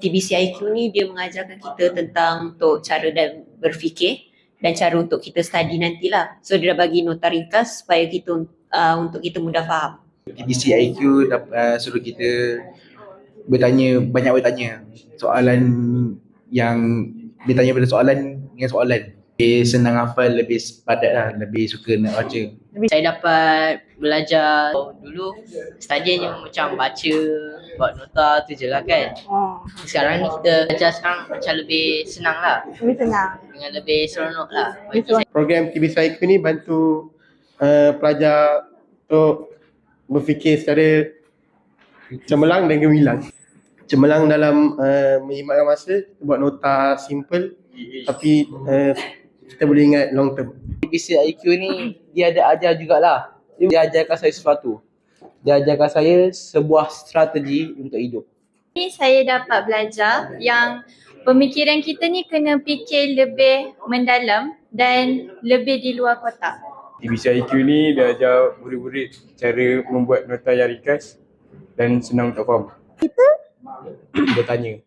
TBC-IQ ni dia mengajarkan kita tentang untuk cara dan berfikir dan cara untuk kita study nantilah. So dia dah bagi nota ringkas supaya kita untuk kita mudah faham. TBC-IQ suruh kita banyak bertanya soalan yang dia tanya pada soalan dengan soalan. Lebih senang hafal, lebih padat lah, lebih suka nak baca. Saya dapat belajar dulu study hanya macam baca, buat nota tu je lah kan. Sekarang ni kita belajar sekarang macam lebih senang lah. Lebih senang. Dengan lebih seronok lah. Program TBC-IQ ni bantu pelajar untuk berfikir secara cemerlang dan gemilang. Cemerlang dalam menjimatkan masa, buat nota simple tapi kita boleh ingat long term. TBC-IQ ni dia ada ajar jugalah. Dia ajarkan saya sesuatu. Dia ajarkan saya sebuah strategi untuk hidup. Ni saya dapat belajar yang pemikiran kita ni kena fikir lebih mendalam dan lebih di luar kotak. TBC-IQ ni dia ajar murid-murid cara membuat nota yang ringkas dan senang untuk faham. Kita bertanya.